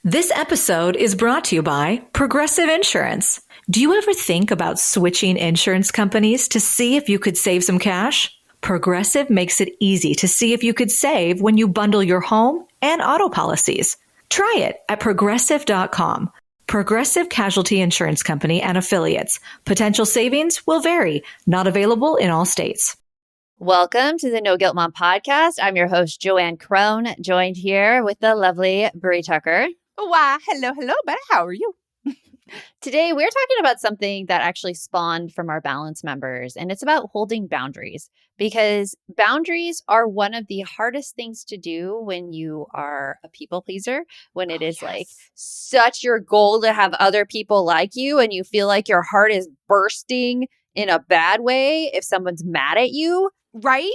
This episode is brought to you by Progressive Insurance. Do you ever think about switching insurance companies to see if you could save some cash? Progressive makes it easy to see if you could save when you bundle your home and auto policies. Try it at progressive.com. Progressive Casualty Insurance Company and Affiliates. Potential savings will vary. Not available in all states. Welcome to the No Guilt Mom podcast. I'm your host, JoAnn Crone, joined here with the lovely Brie Tucker. Why, hello, Betty. How are you? Today, we're talking about something that actually spawned from our Balance members, and it's about holding boundaries, because boundaries are one of the hardest things to do when you are a people pleaser, when it is like such your goal to have other people like you, and you feel like your heart is bursting in a bad way if someone's mad at you. Right?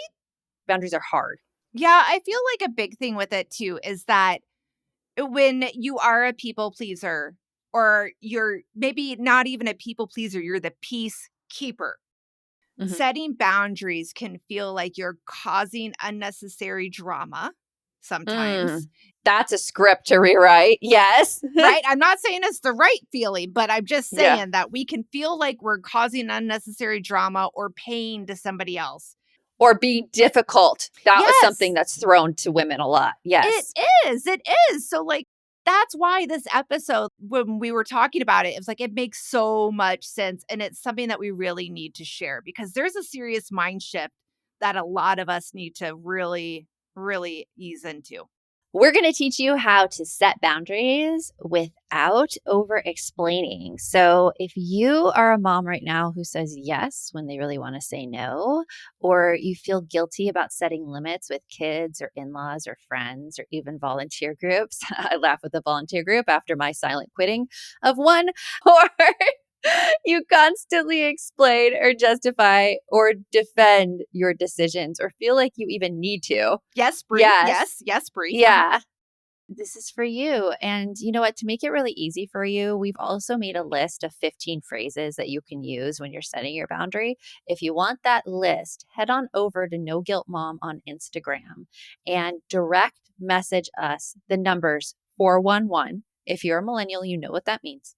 Boundaries are hard. Yeah, I feel like a big thing with it too is that when you are a people pleaser, or you're maybe not even a people pleaser, you're the peacekeeper. Mhm. Setting boundaries can feel like you're causing unnecessary drama sometimes. That's a script to rewrite. Yes. Right? I'm not saying it's the right feeling, but I'm just Yeah. saying that we can feel like we're causing unnecessary drama or pain to somebody else. Or being difficult. That was Yes. something that's thrown to women a lot. Yes. It is. So like, that's why this episode, when we were talking about it, it was like, it makes so much sense. And it's something that we really need to share because there's a serious mind shift that a lot of us need to really, really ease into. We're going to teach you how to set boundaries without over explaining. So if you are a mom right now who says yes when they really want to say no, or you feel guilty about setting limits with kids or in-laws or friends or even volunteer groups, I laugh with the volunteer group after my silent quitting of one, or you constantly explain or justify or defend your decisions or feel like you even need to. Yes, Brie. Yes. Yes, Brie. Yeah. This is for you. And you know what? To make it really easy for you, we've also made a list of 15 phrases that you can use when you're setting your boundary. If you want that list, head on over to No Guilt Mom on Instagram and direct message us the numbers 411. If you're a millennial, you know what that means.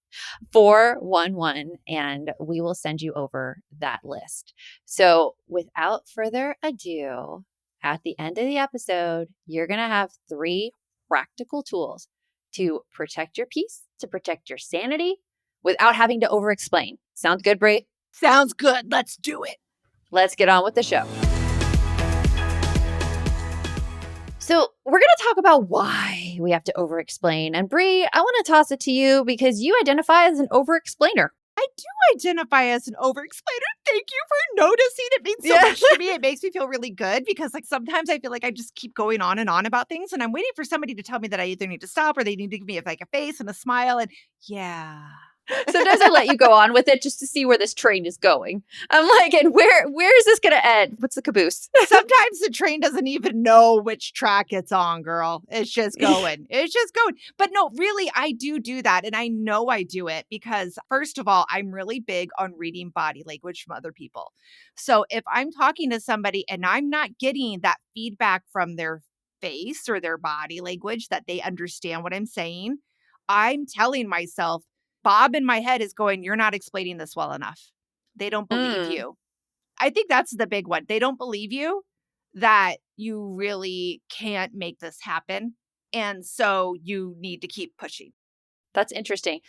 411, and we will send you over that list. So without further ado, at the end of the episode, you're going to have 3 practical tools to protect your peace, to protect your sanity without having to over explain. Sounds good, Brie? Sounds good. Let's do it. Let's get on with the show. So we're going to talk about why we have to over explain. And Brie, I want to toss it to you because you identify as an over explainer. I do identify as an over-explainer. Thank you for noticing. It means so much to me. It makes me feel really good because like sometimes I feel like I just keep going on and on about things, and I'm waiting for somebody to tell me that I either need to stop or they need to give me like a face and a smile. And yeah. Sometimes I let you go on with it just to see where this train is going. I'm like, and where is this going to end? What's the caboose? Sometimes the train doesn't even know which track it's on, girl. It's just going. It's just going. But no, really, I do that. And I know I do it because, first of all, I'm really big on reading body language from other people. So if I'm talking to somebody and I'm not getting that feedback from their face or their body language that they understand what I'm saying, I'm telling myself, Bob in my head is going, you're not explaining this well enough. They don't believe you. I think that's the big one. They don't believe you that you really can't make this happen. And so you need to keep pushing. That's interesting.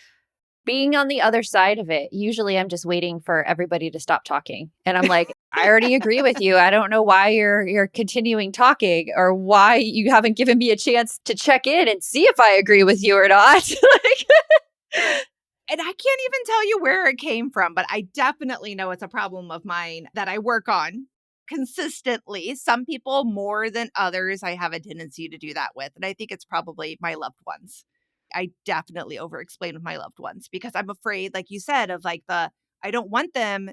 Being on the other side of it, usually I'm just waiting for everybody to stop talking. And I'm like, I already agree with you. I don't know why you're continuing talking or why you haven't given me a chance to check in and see if I agree with you or not. And I can't even tell you where it came from, but I definitely know it's a problem of mine that I work on consistently. Some people more than others, I have a tendency to do that with. And I think it's probably my loved ones. I definitely over explain with my loved ones because I'm afraid, like you said, of like I don't want them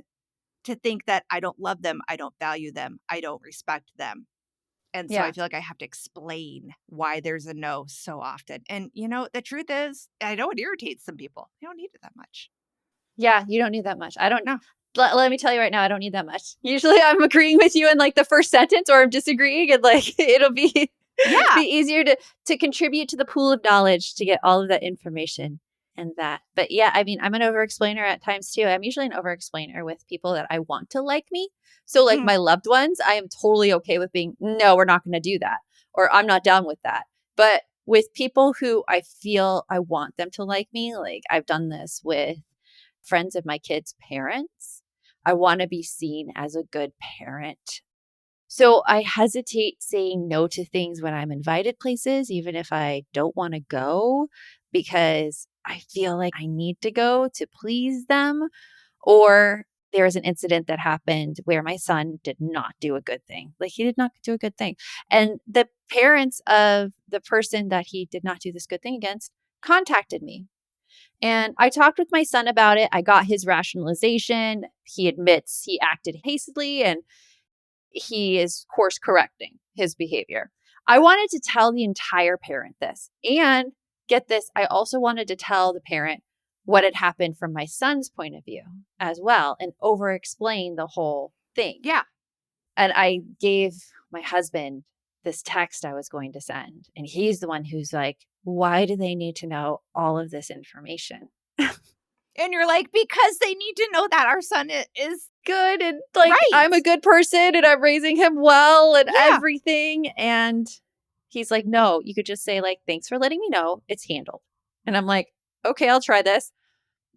to think that I don't love them, I don't value them, I don't respect them. And so I feel like I have to explain why there's a no so often. And, you know, the truth is, I know it irritates some people. You don't need it that much. Yeah, you don't need that much. I don't know. Let me tell you right now, I don't need that much. Usually I'm agreeing with you in like the first sentence or I'm disagreeing and like it'll be Yeah. Be easier to contribute to the pool of knowledge to get all of that information and that. But yeah, I mean, I'm an over-explainer at times too. I'm usually an over-explainer with people that I want to like me. So like Mm. my loved ones, I am totally okay with being, no, we're not going to do that. Or I'm not down with that. But with people who I feel I want them to like me, like I've done this with friends of my kids' parents. I want to be seen as a good parent. So I hesitate saying no to things when I'm invited places, even if I don't want to go, because I feel like I need to go to please them. Or there was an incident that happened where my son did not do a good thing. Like he did not do a good thing. And the parents of the person that he did not do this good thing against contacted me. And I talked with my son about it. I got his rationalization. He admits he acted hastily and he is course correcting his behavior. I wanted to tell the entire parent this. And get this, I also wanted to tell the parent what had happened from my son's point of view as well and over explain the whole thing. Yeah. And I gave my husband this text I was going to send. And he's the one who's like, why do they need to know all of this information? And you're like, because they need to know that our son is Good and like right. I'm a good person and I'm raising him well and Yeah. everything. And he's like, no, you could just say like, thanks for letting me know. It's handled. And I'm like, okay, I'll try this.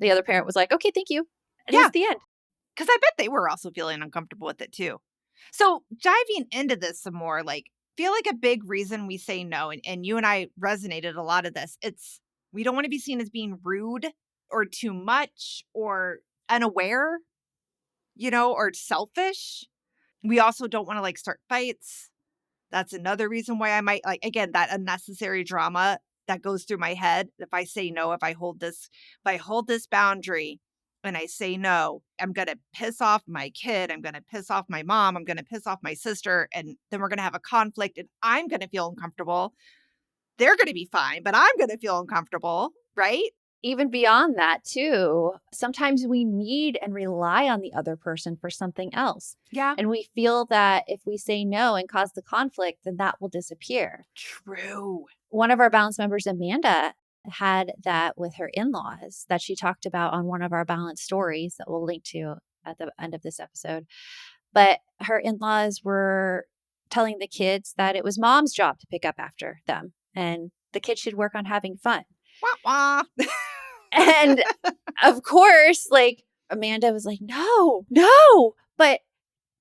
The other parent was like, okay, thank you. And it Yeah. was the end. Because I bet they were also feeling uncomfortable with it too. So diving into this some more, like feel like a big reason we say no, and you and I resonated a lot of this. It's we don't want to be seen as being rude or too much or unaware, or selfish. We also don't want to like start fights. That's another reason why I might like again that unnecessary drama that goes through my head. If I say no, if I hold this boundary and I say no, I'm going to piss off my kid, I'm going to piss off my mom, I'm going to piss off my sister, and then we're going to have a conflict and I'm going to feel uncomfortable. They're going to be fine, but I'm going to feel uncomfortable, right? Even beyond that, too, sometimes we need and rely on the other person for something else. Yeah. And we feel that if we say no and cause the conflict, then that will disappear. True. One of our balance members, Amanda, had that with her in laws that she talked about on one of our balance stories that we'll link to at the end of this episode. But her in laws were telling the kids that it was mom's job to pick up after them and the kids should work on having fun. Wah, wah. And of course, like Amanda was like, no. But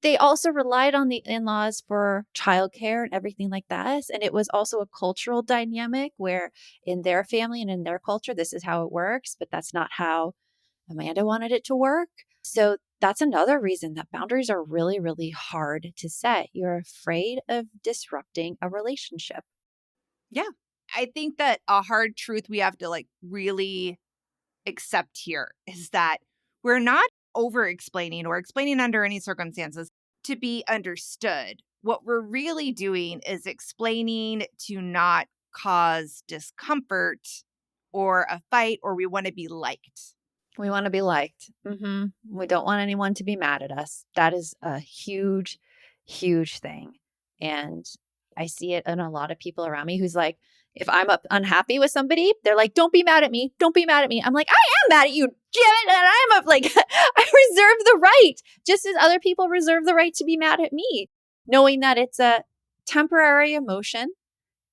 they also relied on the in-laws for childcare and everything like that. And it was also a cultural dynamic where in their family and in their culture, this is how it works, but that's not how Amanda wanted it to work. So that's another reason that boundaries are really, really hard to set. You're afraid of disrupting a relationship. Yeah. I think that a hard truth we have to like really accept here is that we're not over explaining or explaining under any circumstances to be understood. What we're really doing is explaining to not cause discomfort or a fight, or we want to be liked. We want to be liked. We don't want anyone to be mad at us. That is a huge, huge thing. And I see it in a lot of people around me who's like, if I'm unhappy with somebody, they're like, don't be mad at me. Don't be mad at me. I'm like, I am mad at you, Janet. And I'm like, I reserve the right, just as other people reserve the right to be mad at me, knowing that it's a temporary emotion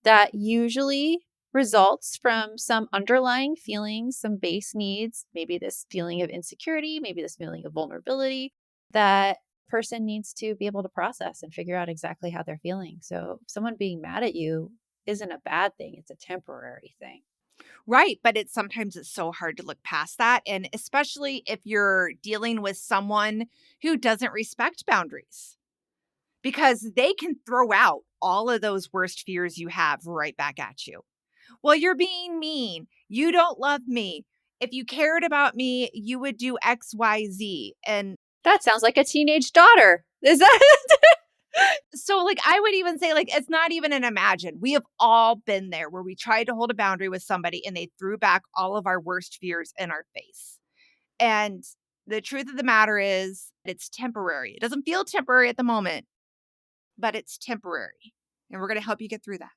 that usually results from some underlying feelings, some base needs, maybe this feeling of insecurity, maybe this feeling of vulnerability that person needs to be able to process and figure out exactly how they're feeling. So someone being mad at you isn't a bad thing. It's a temporary thing. Right. But it's so hard to look past that. And especially if you're dealing with someone who doesn't respect boundaries, because they can throw out all of those worst fears you have right back at you. Well, you're being mean. You don't love me. If you cared about me, you would do X, Y, Z. And That sounds like a teenage daughter. Is that? so, like, I would even say, like, it's not even an imagine. We have all been there where we tried to hold a boundary with somebody and they threw back all of our worst fears in our face. And the truth of the matter is, it's temporary. It doesn't feel temporary at the moment, but it's temporary. and we're going to help you get through that.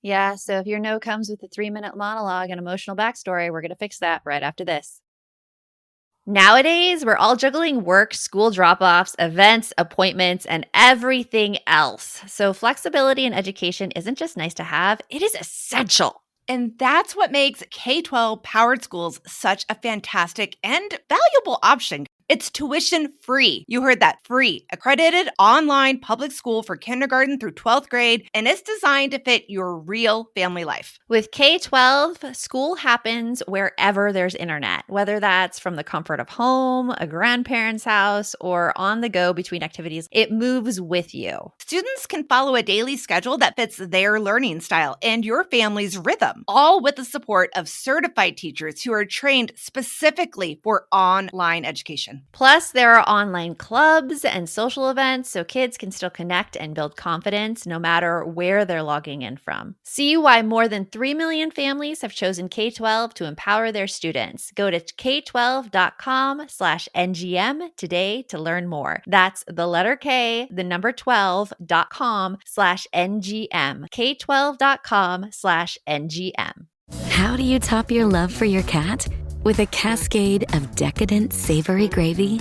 Yeah, so if your no comes with a 3-minute monologue and emotional backstory, we're going to fix that right after this. Nowadays, we're all juggling work, school drop offs, events, appointments, and everything else. So, flexibility in education isn't just nice to have, it is essential. And that's what makes K-12 powered schools such a fantastic and valuable option. It's tuition free. You heard that, free. Accredited online public school for kindergarten through 12th grade, and it's designed to fit your real family life. With K-12, school happens wherever there's internet, whether that's from the comfort of home, a grandparent's house, or on the go between activities. It moves with you. Students can follow a daily schedule that fits their learning style and your family's rhythm, all with the support of certified teachers who are trained specifically for online education. Plus, there are online clubs and social events so kids can still connect and build confidence no matter where they're logging in from. See why more than 3 million families have chosen K-12 to empower their students. Go to k12.com/ngm today to learn more. That's the letter K, the number 12.com/ngm. k12.com/ngm. How do you top your love for your cat? With a cascade of decadent savory gravy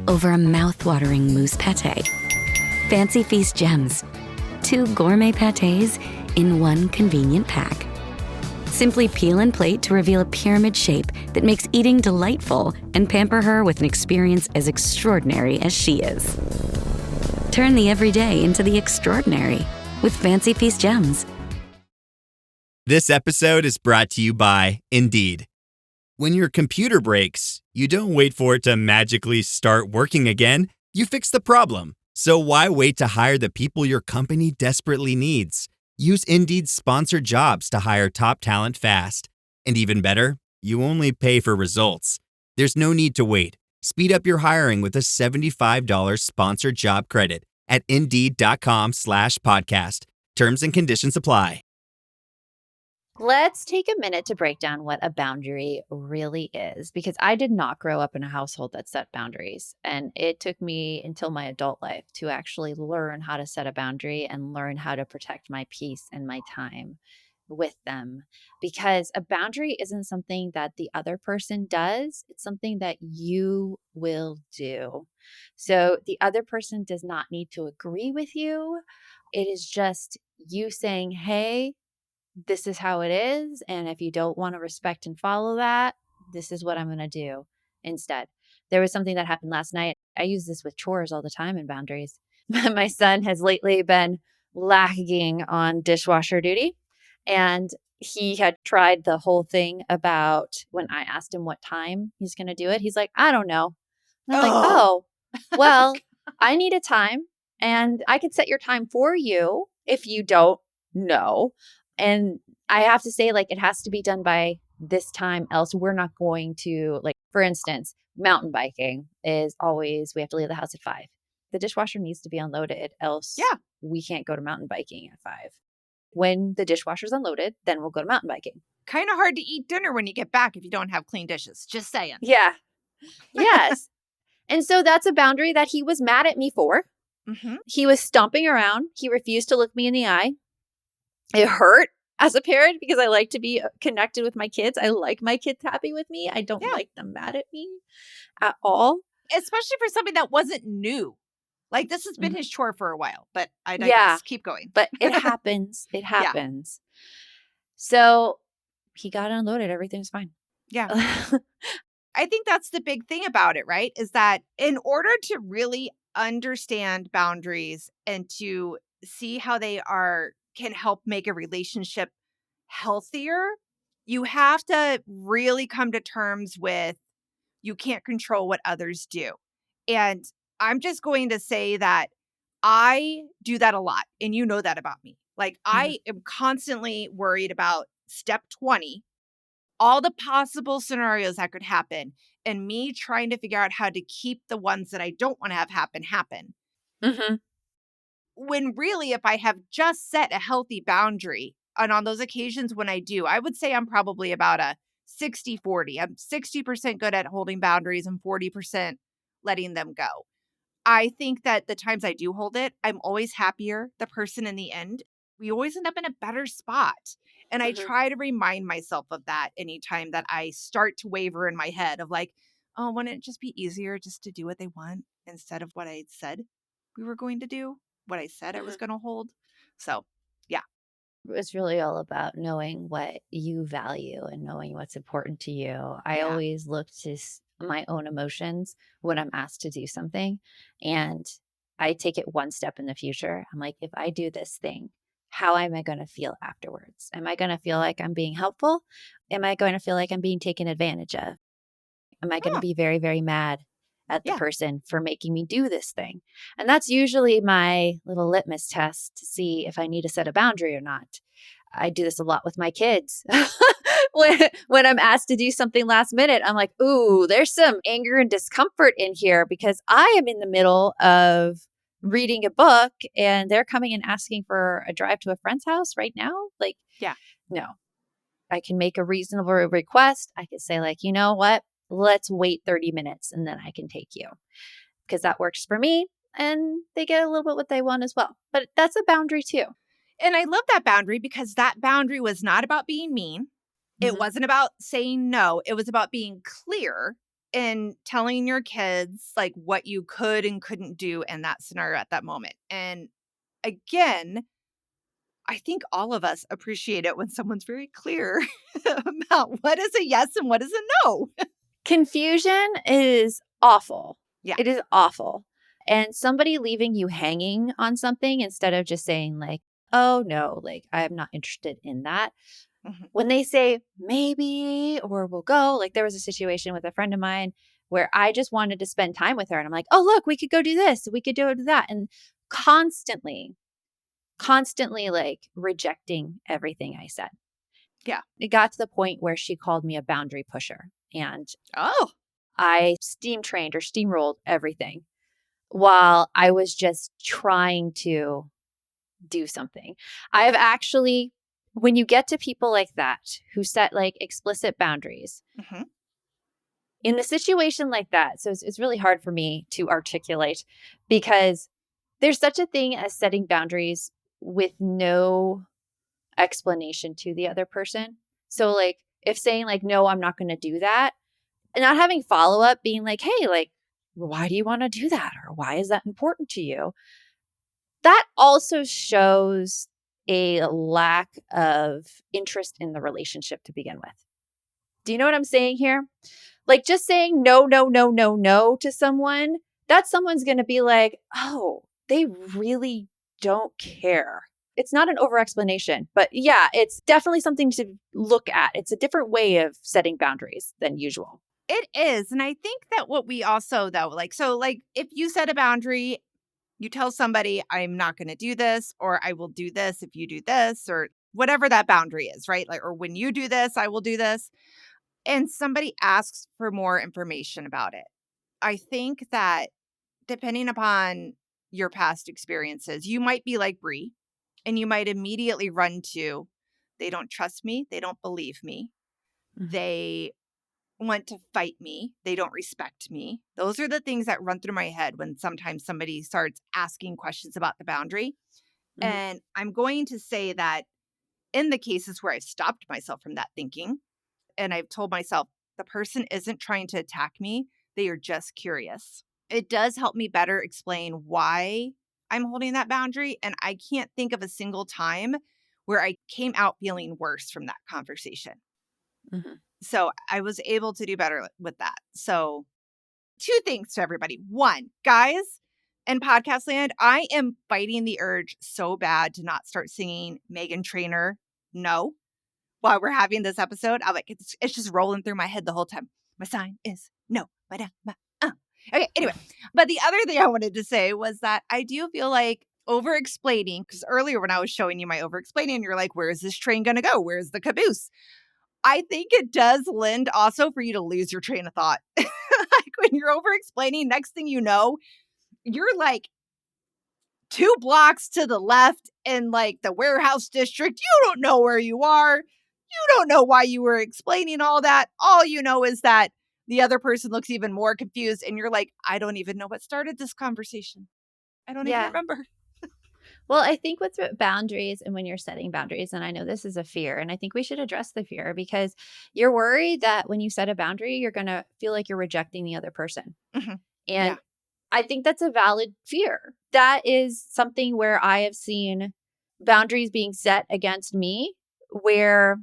over a mouth-watering mousse pâté. Fancy Feast gems. 2 gourmet pâtés in one convenient pack. Simply peel and plate to reveal a pyramid shape that makes eating delightful and pamper her with an experience as extraordinary as she is. Turn the everyday into the extraordinary with Fancy Feast gems. This episode is brought to you by Indeed. When your computer breaks, you don't wait for it to magically start working again. You fix the problem. So why wait to hire the people your company desperately needs? Use Indeed's sponsored jobs to hire top talent fast. And even better, you only pay for results. There's no need to wait. Speed up your hiring with a $75 sponsored job credit at Indeed.com/podcast. Terms and conditions apply. Let's take a minute to break down what a boundary really is, because I did not grow up in a household that set boundaries. And it took me until my adult life to actually learn how to set a boundary and learn how to protect my peace and my time with them. Because a boundary isn't something that the other person does, it's something that you will do. So the other person does not need to agree with you. It is just you saying, hey, this is how it is. And if you don't want to respect and follow that, this is what I'm going to do instead. There was something that happened last night. I use this with chores all the time and boundaries. My son has lately been lagging on dishwasher duty. And he had tried the whole thing about when I asked him what time he's going to do it. He's like, I don't know. And I'm like, oh, well, I need a time and I could set your time for you if you don't know. And I have to say, like, it has to be done by this time, else we're not going to, like, for instance, mountain biking is always, we have to leave the house at 5. The dishwasher needs to be unloaded, else we can't go to mountain biking at 5. When the dishwasher's unloaded, then we'll go to mountain biking. Kind of hard to eat dinner when you get back if you don't have clean dishes. Just saying. Yeah. Yes. And so that's a boundary that he was mad at me for. Mm-hmm. He was stomping around. He refused to look me in the eye. It hurt as a parent because I like to be connected with my kids. I like my kids happy with me. I don't like them mad at me at all. Especially for something that wasn't new. Like, this has been his chore for a while, but I digress. Yeah. Keep going. But it happens. It happens. Yeah. So he got unloaded. Everything's fine. Yeah. I think that's the big thing about it, right? Is that in order to really understand boundaries and to see how they can help make a relationship healthier, you have to really come to terms with you can't control what others do. And I'm just going to say that I do that a lot. And you know that about me. Like, I am constantly worried about step 20, all the possible scenarios that could happen, and me trying to figure out how to keep the ones that I don't want to have happen. Mm-hmm. When really, if I have just set a healthy boundary, and on those occasions when I do, I would say I'm probably about a 60-40. I'm 60% good at holding boundaries and 40% letting them go. I think that the times I do hold it, I'm always happier, the person in the end. We always end up in a better spot. And I Mhm. try to remind myself of that anytime that I start to waver in my head of like, oh, wouldn't it just be easier just to do what they want instead of what I said we were going to do, what I said I was Mhm. going to hold? So, yeah. It's really all about knowing what you value and knowing what's important to you. I Yeah. always look to my own emotions when I'm asked to do something, and I take it one step in the future. I'm like, if I do this thing, how am I going to feel afterwards? Am I going to feel like I'm being helpful? Am I going to feel like I'm being taken advantage of? Am I going to Oh, be very, very mad at the yeah. person for making me do this thing? And that's usually my little litmus test to see if I need to set a boundary or not. I do this a lot with my kids. When I'm asked to do something last minute, I'm like, ooh, there's some anger and discomfort in here because I am in the middle of reading a book and they're coming and asking for a drive to a friend's house right now. Like, Yeah. no, I can make a reasonable request. I can say, like, you know what? Let's wait 30 minutes and then I can take you because that works for me. And they get a little bit what they want as well. But that's a boundary too. And I love that boundary because that boundary was not about being mean. It Mhm. wasn't about saying no. It was about being clear and telling your kids like what you could and couldn't do in that scenario at that moment. And again, I think all of us appreciate it when someone's very clear about what is a yes and what is a no. Confusion is awful. Yeah. It is awful. And somebody leaving you hanging on something instead of just saying, like, oh, no, like, I'm not interested in that. Mhm. When they say maybe or we'll go, like, there was a situation with a friend of mine where I just wanted to spend time with her. And I'm like, oh, look, we could go do this. We could do that. And constantly like rejecting everything I said. Yeah. It got to the point where she called me a boundary pusher. And Oh, I steam trained or steamrolled everything while I was just trying to do something. I have actually, when you get to people like that who set like explicit boundaries, mhm. in a situation like that, so it's really hard for me to articulate because there's such a thing as setting boundaries with no explanation to the other person. So, like, if saying, like, no, I'm not going to do that, and not having follow up being like, hey, like, why do you want to do that? Or why is that important to you? That also shows a lack of interest in the relationship to begin with. Do you know what I'm saying here? Like just saying no, no, no, no, no to someone, that someone's going to be like, oh, they really don't care. It's not an over explanation, but yeah, it's definitely something to look at. It's a different way of setting boundaries than usual. It is. And I think that what we also, though, like, so, like, if you set a boundary, you tell somebody, I'm not going to do this, or I will do this if you do this, or whatever that boundary is, right? Like, or when you do this, I will do this. And somebody asks for more information about it. I think that depending upon your past experiences, you might be like Brie and you might immediately run to, they don't trust me. They don't believe me. Mhm. They want to fight me. They don't respect me. Those are the things that run through my head when sometimes somebody starts asking questions about the boundary. Mhm. And I'm going to say that in the cases where I've stopped myself from that thinking and I've told myself, the person isn't trying to attack me, they are just curious. It does help me better explain why I'm holding that boundary. And I can't think of a single time where I came out feeling worse from that conversation. Mhm. So I was able to do better with that. So, two things to everybody. One, guys, in podcast land, I am fighting the urge so bad to not start singing Megan Trainor No while we're having this episode. I'm like, it's just rolling through my head the whole time. My sign is no. My down, my Okay, anyway. But the other thing I wanted to say was that I do feel like over explaining, because earlier when I was showing you my over explaining, you're like, where is this train going to go? Where's the caboose? I think it does lend also for you to lose your train of thought. Like when you're over explaining, next thing you know, you're like 2 blocks to the left in like the warehouse district. You don't know where you are. You don't know why you were explaining all that. All you know is that the other person looks even more confused. And you're like, I don't even know what started this conversation. I don't even Yeah. remember. Well, I think with boundaries and when you're setting boundaries, and I know this is a fear, and I think we should address the fear because you're worried that when you set a boundary, you're going to feel like you're rejecting the other person. Mhm. And Yeah. I think that's a valid fear. That is something where I have seen boundaries being set against me where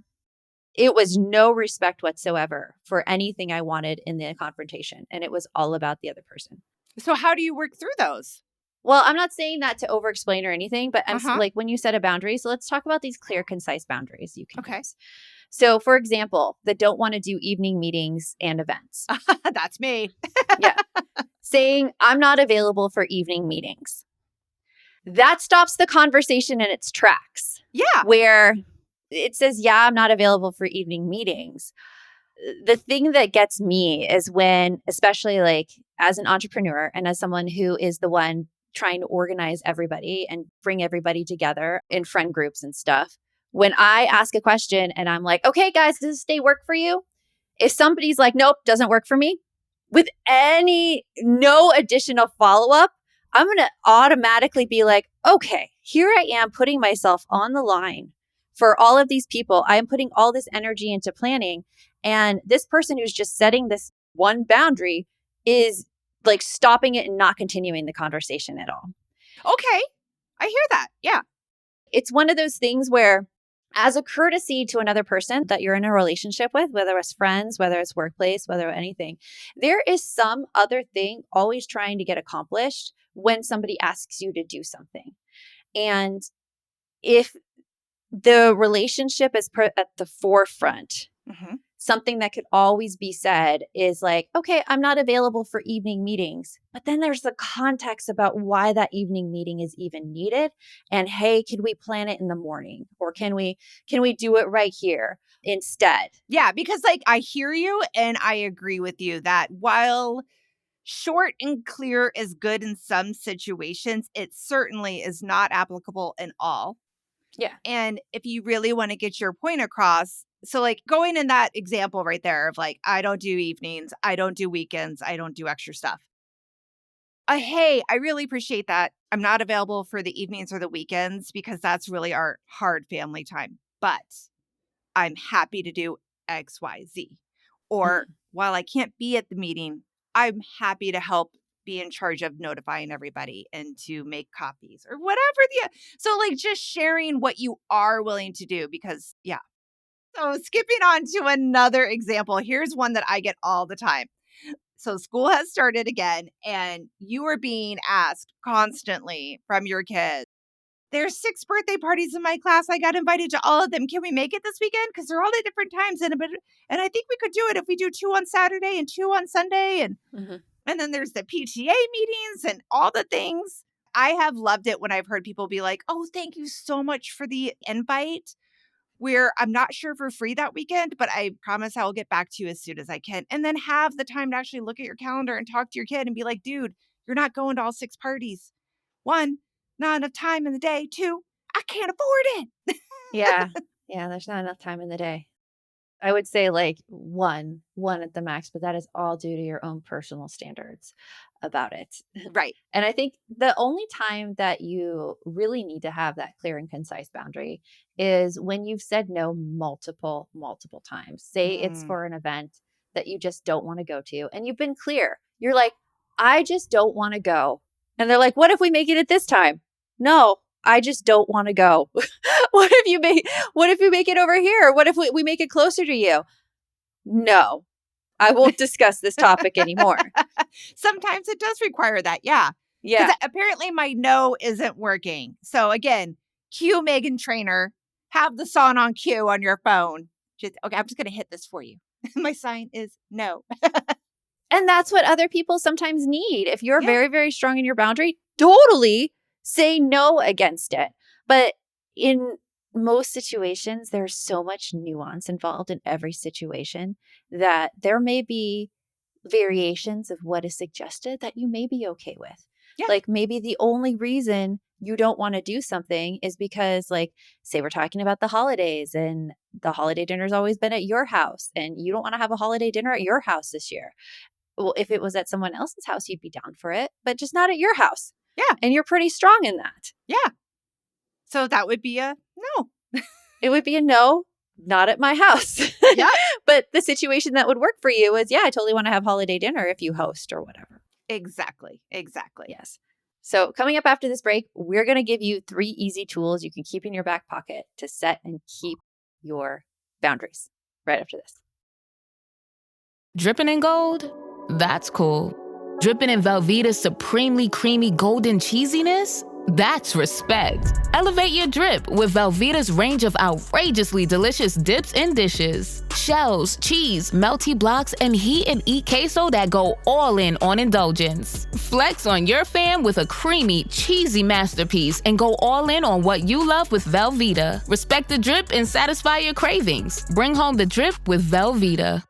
it was no respect whatsoever for anything I wanted in the confrontation. And it was all about the other person. So how do you work through those? Well, I'm not saying that to over explain or anything, but Uh-huh. like when you set a boundary. So let's talk about these clear, concise boundaries you can Okay. use. So, for example, that don't want to do evening meetings and events. That's me. Yeah. Saying, I'm not available for evening meetings. That stops the conversation in its tracks. Yeah. Where it says, yeah, I'm not available for evening meetings. The thing that gets me is when, especially like as an entrepreneur and as someone who is the one trying to organize everybody and bring everybody together in friend groups and stuff, when I ask a question and I'm like, okay, guys, does this day work for you? If somebody's like, nope, doesn't work for me, with no additional follow up, I'm going to automatically be like, okay, here I am putting myself on the line for all of these people. I am putting all this energy into planning. And this person who's just setting this one boundary is like stopping it and not continuing the conversation at all. Okay. I hear that. Yeah. It's one of those things where, as a courtesy to another person that you're in a relationship with, whether it's friends, whether it's workplace, whether anything, there is some other thing always trying to get accomplished when somebody asks you to do something. And if the relationship is put at the forefront, Mm-hmm. something that could always be said is like, okay, I'm not available for evening meetings. But then there's the context about why that evening meeting is even needed. And hey, can we plan it in the morning? Or can we do it right here instead? Yeah, because like I hear you and I agree with you that while short and clear is good in some situations, it certainly is not applicable in all. Yeah. And if you really want to get your point across, so like going in that example right there of like, I don't do evenings, I don't do weekends, I don't do extra stuff. Hey, I really appreciate that. I'm not available for the evenings or the weekends because that's really our hard family time. But I'm happy to do XYZ. Or while I can't be at the meeting, I'm happy to help be in charge of notifying everybody and to make copies or whatever so like just sharing what you are willing to do because yeah. So skipping on to another example, here's one that I get all the time. So school has started again and you are being asked constantly from your kids, there's 6 birthday parties in my class. I got invited to all of them. Can we make it this weekend? Because they're all at different times. And I think we could do it if we do 2 on Saturday and 2 on Sunday. And then there's the PTA meetings and all the things. I have loved it when I've heard people be like, oh, thank you so much for the invite. Where I'm not sure if we're free that weekend, but I promise I will get back to you as soon as I can. And then have the time to actually look at your calendar and talk to your kid and be like, dude, you're not going to all 6 parties. 1, not enough time in the day. 2, I can't afford it. Yeah. Yeah. There's not enough time in the day. I would say like one at the max, but that is all due to your own personal standards about it. Right. And I think the only time that you really need to have that clear and concise boundary is when you've said no multiple times. Say it's for an event that you just don't want to go to and you've been clear. You're like, I just don't want to go. And they're like, what if we make it at this time? No, I just don't want to go. What if you make it over here? What if we make it closer to you? No, I won't discuss this topic anymore. Sometimes it does require that. Yeah. Yeah. Because apparently my no isn't working. So again, cue Megan Trainor, have the song on cue on your phone. Okay, I'm just going to hit this for you. My sign is no. And that's what other people sometimes need. If you're Yeah. very, very strong in your boundary, totally say no against it. But in most situations, there's so much nuance involved in every situation that there may be variations of what is suggested that you may be okay with. Yeah. Like maybe the only reason you don't want to do something is because, like, say we're talking about the holidays and the holiday dinner's always been at your house and you don't want to have a holiday dinner at your house this year. Well, if it was at someone else's house, you'd be down for it, but just not at your house. Yeah. And you're pretty strong in that. Yeah. So that would be a no. It would be a no, not at my house. Yeah. But the situation that would work for you is, yeah, I totally want to have holiday dinner if you host or whatever. Exactly. Exactly. Yes. So coming up after this break, we're going to give you 3 easy tools you can keep in your back pocket to set and keep your boundaries right after this. Dripping in gold? That's cool. Dripping in Velveeta's supremely creamy golden cheesiness? That's respect. Elevate your drip with Velveeta's range of outrageously delicious dips and dishes. Shells, cheese, melty blocks, and heat and eat queso that go all in on indulgence. Flex on your fam with a creamy, cheesy masterpiece and go all in on what you love with Velveeta. Respect the drip and satisfy your cravings. Bring home the drip with Velveeta.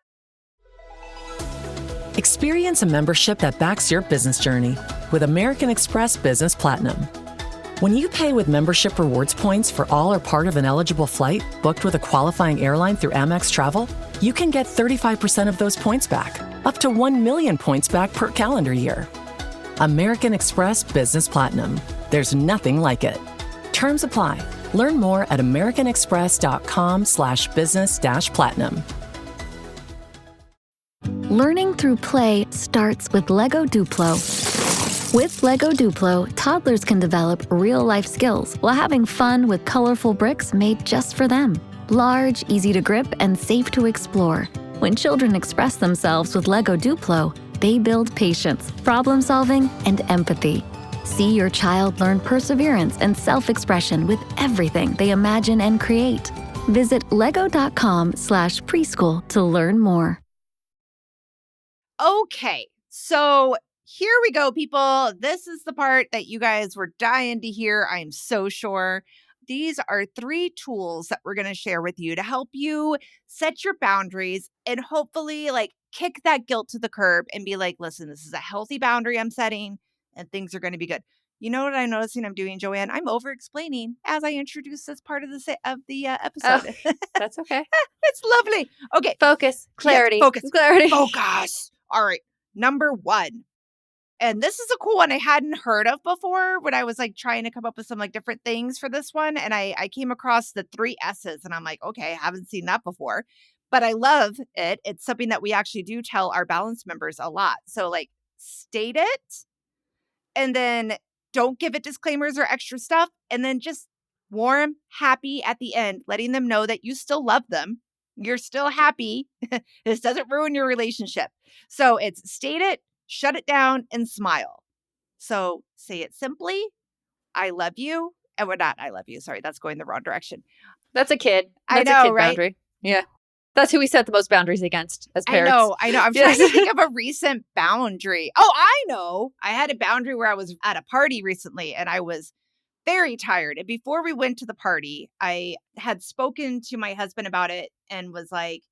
Experience a membership that backs your business journey with American Express Business Platinum. When you pay with membership rewards points for all or part of an eligible flight booked with a qualifying airline through Amex Travel, you can get 35% of those points back, up to 1 million points back per calendar year. American Express Business Platinum. There's nothing like it. Terms apply. Learn more at americanexpress.com/business-platinum. Learning through play starts with Lego Duplo. With Lego Duplo, toddlers can develop real-life skills while having fun with colorful bricks made just for them. Large, easy to grip, and safe to explore. When children express themselves with Lego Duplo, they build patience, problem-solving, and empathy. See your child learn perseverance and self-expression with everything they imagine and create. Visit lego.com/preschool to learn more. Okay, so here we go, people. This is the part that you guys were dying to hear, I'm so sure. These are 3 tools that we're going to share with you to help you set your boundaries and hopefully kick that guilt to the curb and be like, listen, this is a healthy boundary I'm setting and things are going to be good. You know what I'm noticing I'm doing, JoAnn? I'm over-explaining as I introduce this part of the episode. Oh, that's okay. It's lovely. Okay. Focus, clarity, Yes, focus, clarity. Focus. All right. Number 1. And this is a cool one I hadn't heard of before when I was trying to come up with some different things for this one. And I came across the 3 S's and I'm like, okay, I haven't seen that before, but I love it. It's something that we actually do tell our balance members a lot. So state it and then don't give it disclaimers or extra stuff. And then just warm, happy at the end, letting them know that you still love them. You're still happy. This doesn't ruin your relationship. So it's state it, shut it down, and smile. So say it simply. I love you. And we're not, I love you. Sorry, that's going the wrong direction. That's a kid. I That's know, a kid right? boundary. Yeah. That's who we set the most boundaries against as parents. I know. I'm trying to think of a recent boundary. Oh, I know. I had a boundary where I was at a party recently and I was very tired. And before we went to the party, I had spoken to my husband about it and was like,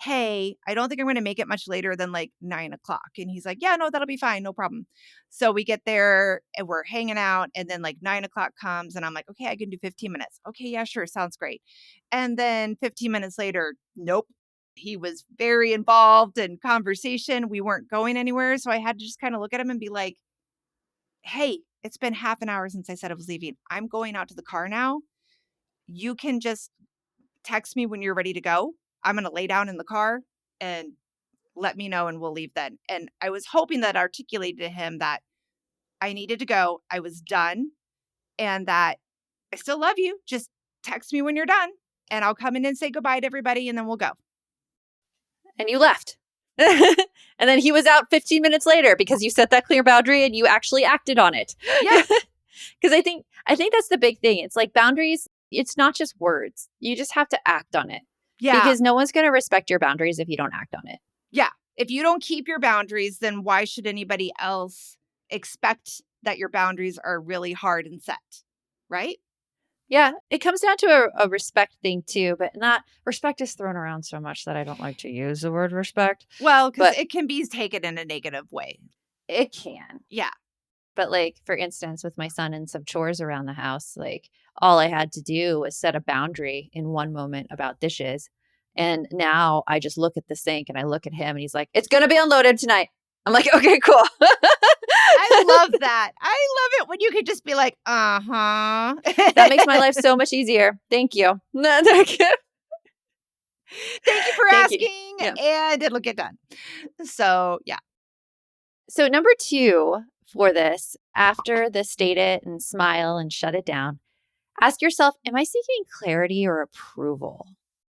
hey, I don't think I'm going to make it much later than 9 o'clock. And he's like, yeah, no, that'll be fine. No problem. So we get there and we're hanging out. And then 9 o'clock comes and I'm like, okay, I can do 15 minutes. Okay, yeah, sure. Sounds great. And then 15 minutes later, nope. He was very involved in conversation. We weren't going anywhere. So I had to just kind of look at him and be like, hey, it's been half an hour since I said I was leaving. I'm going out to the car now. You can just text me when you're ready to go. I'm going to lay down in the car and let me know and we'll leave then. And I was hoping that articulated to him that I needed to go. I was done and that I still love you. Just text me when you're done and I'll come in and say goodbye to everybody and then we'll go. And you left. And then he was out 15 minutes later because you set that clear boundary and you actually acted on it. Yeah. Because I think that's the big thing. It's boundaries. It's not just words. You just have to act on it. Yeah. Because no one's going to respect your boundaries if you don't act on it. Yeah. If you don't keep your boundaries, then why should anybody else expect that your boundaries are really hard and set? Right? Yeah. It comes down to a respect thing too, but not respect is thrown around so much that I don't like to use the word respect. Well, because it can be taken in a negative way. It can. Yeah. But like, for instance, with my son and some chores around the house, like all I had to do was set a boundary in one moment about dishes. And now I just look at the sink and I look at him and he's like, it's going to be unloaded tonight. I'm like, okay, cool. I love that. I love it when you can just be like, uh-huh. That makes my life so much easier. Thank you. Thank you. Thank you for Thank you. asking, Yeah. and it'll get done. So, yeah. So number 2 for this, after the state it and smile and shut it down, ask yourself, am I seeking clarity or approval?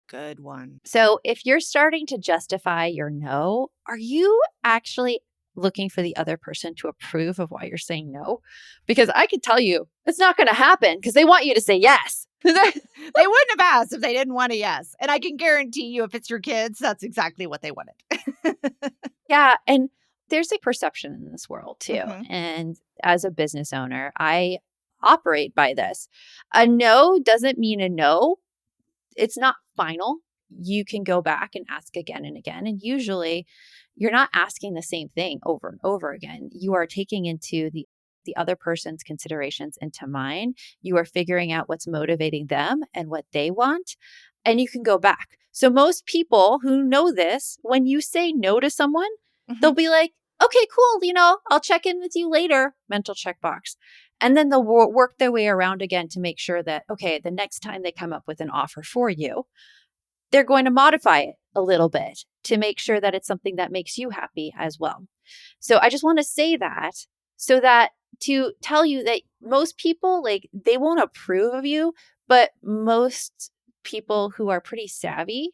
Good one. So if you're starting to justify your no, are you actually looking for the other person to approve of why you're saying no? Because I can tell you it's not going to happen because they want you to say yes. They wouldn't have asked if they didn't want a yes. And I can guarantee you, if it's your kids, that's exactly what they wanted. Yeah. And there's a perception in this world too. Mhm. And as a business owner, I operate by this. A no doesn't mean a no. It's not final. You can go back and ask again and again. And usually you're not asking the same thing over and over again. You are taking into the other person's considerations into mind. You are figuring out what's motivating them and what they want. And you can go back. So most people who know this, when you say no to someone, they'll be like, okay, cool. I'll check in with you later. Mental checkbox. And then they'll work their way around again to make sure that, okay, the next time they come up with an offer for you, they're going to modify it a little bit to make sure that it's something that makes you happy as well. So I just want to say that so that to tell you that most people, like, they won't approve of you, but most people who are pretty savvy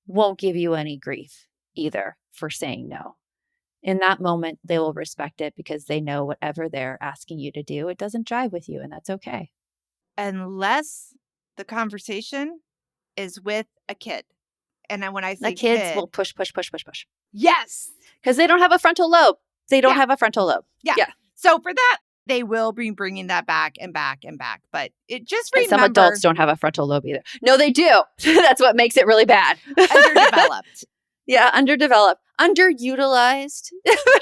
won't give you any grief either for saying no. In that moment, they will respect it because they know whatever they're asking you to do, it doesn't jive with you, and that's okay. Unless the conversation is with a kid. And then when I The say kids kid, will push yes. because they don't have a frontal lobe. They don't Yeah. have a frontal lobe. Yeah. Yeah. So for that, they will be bringing that back and back and back. But it just And remember, some adults don't have a frontal lobe either. No, they do. That's what makes it really bad. underdeveloped. Yeah, underdeveloped, underutilized.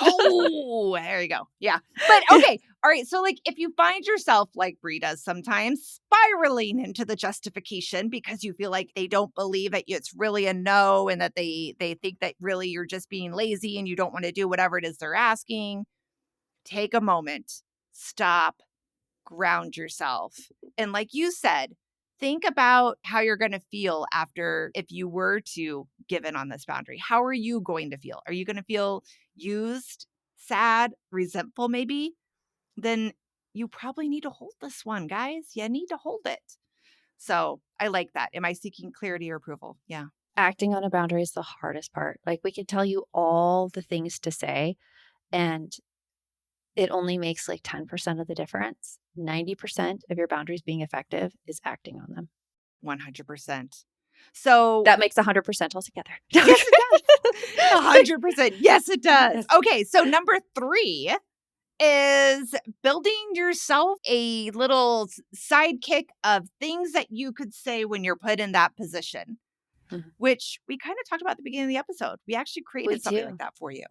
Oh, there you go. Yeah. But okay. All right. So like if you find yourself like Brie does sometimes spiraling into the justification because you feel like they don't believe that it's really a no and that they think that really you're just being lazy and you don't want to do whatever it is they're asking, take a moment, stop, ground yourself. And like you said, think about how you're going to feel after if you were to give in on this boundary. How are you going to feel? Are you going to feel used, sad, resentful maybe? Then you probably need to hold this one, guys. You need to hold it. So I like that. Am I seeking clarity or approval? Yeah. Acting on a boundary is the hardest part. Like, we can tell you all the things to say, and it only makes like 10% of the difference. 90% of your boundaries being effective is acting on them. 100%. So That makes 100% altogether. yes, it does. 100%. Yes, it does. Yes. Okay. So number 3 is building yourself a little sidekick of things that you could say when you're put in that position, which we kind of talked about at the beginning of the episode. We actually created something like that for you.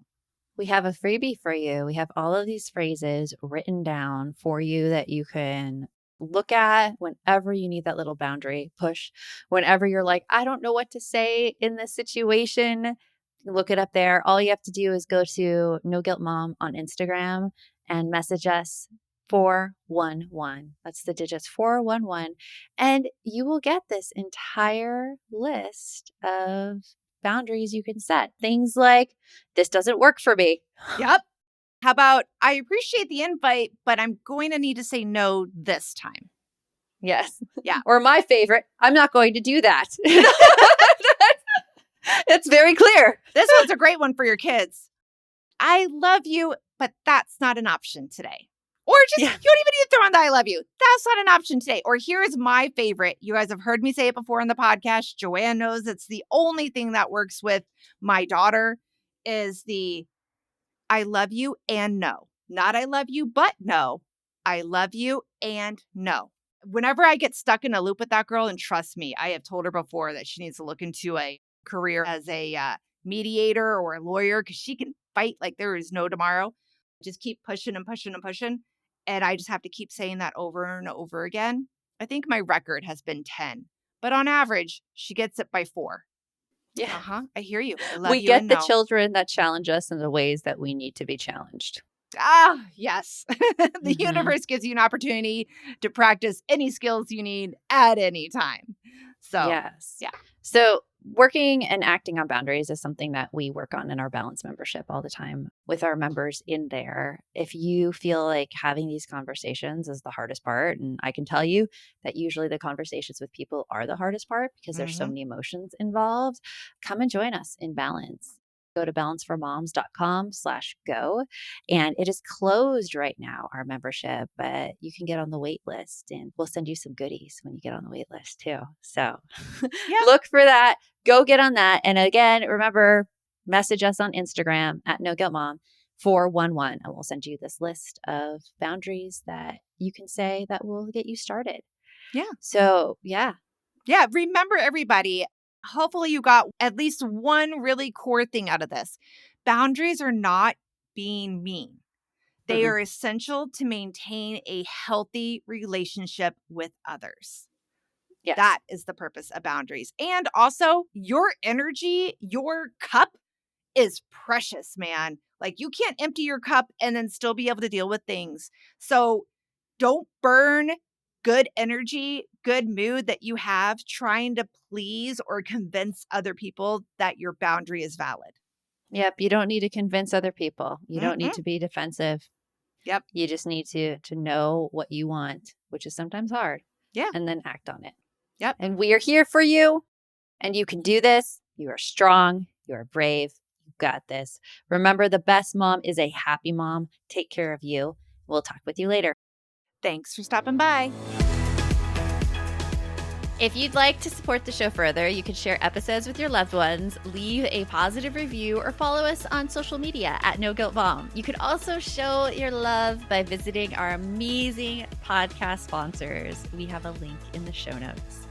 We have a freebie for you. We have all of these phrases written down for you that you can look at whenever you need that little boundary push. Whenever you're like, I don't know what to say in this situation, look it up there. All you have to do is go to No Guilt Mom on Instagram and message us 411. That's the digits 411. And you will get this entire list of boundaries you can set. Things like, this doesn't work for me. Yep. How about, I appreciate the invite, but I'm going to need to say no this time. Yes. Yeah. Or my favorite, I'm not going to do that. It's very clear. This one's a great one for your kids. I love you, but that's not an option today. Or just, you don't even need to throw on the I love you. That's not an option today. Or here's my favorite. You guys have heard me say it before on the podcast. JoAnn knows it's the only thing that works with my daughter is the I love you and no. Not I love you, but no. I love you and no. Whenever I get stuck in a loop with that girl, and trust me, I have told her before that she needs to look into a career as a mediator or a lawyer because she can fight like there is no tomorrow. Just keep pushing and pushing and pushing. and I just have to keep saying that over and over again. I think my record has been 10, but on average, she gets it by 4. Yeah. I hear you. I love We you get and the no. children that challenge us in the ways that we need to be challenged. Yes. The universe gives you an opportunity to practice any skills you need at any time. So, Yes. yeah. So working and acting on boundaries is something that we work on in our Balance membership all the time with our members in there. If you feel like having these conversations is the hardest part, and I can tell you that usually the conversations with people are the hardest part because there's so many emotions involved, come and join us in Balance. Go to balanceformoms.com/go. And it is closed right now, our membership, but you can get on the wait list and we'll send you some goodies when you get on the wait list too. So Yeah. look for that. Go get on that. And again, remember, message us on Instagram at NoGuiltMom411 and we'll send you this list of boundaries that you can say that will get you started. Yeah. So, yeah. Yeah. Remember, everybody, hopefully you got at least one really core thing out of this. Boundaries are not being mean. They are essential to maintain a healthy relationship with others. Yes. That is the purpose of boundaries. And also, your energy, your cup is precious, man. Like, you can't empty your cup and then still be able to deal with things. So don't burn good energy, good mood that you have trying to please or convince other people that your boundary is valid. Yep. You don't need to convince other people. You don't need to be defensive. Yep. You just need to know what you want, which is sometimes hard. Yeah. And then act on it. Yep. And we are here for you. And you can do this. You are strong. You are brave. You've got this. Remember, the best mom is a happy mom. Take care of you. We'll talk with you later. Thanks for stopping by. If you'd like to support the show further, you can share episodes with your loved ones, leave a positive review, or follow us on social media at No Guilt Mom. You could also show your love by visiting our amazing podcast sponsors. We have a link in the show notes.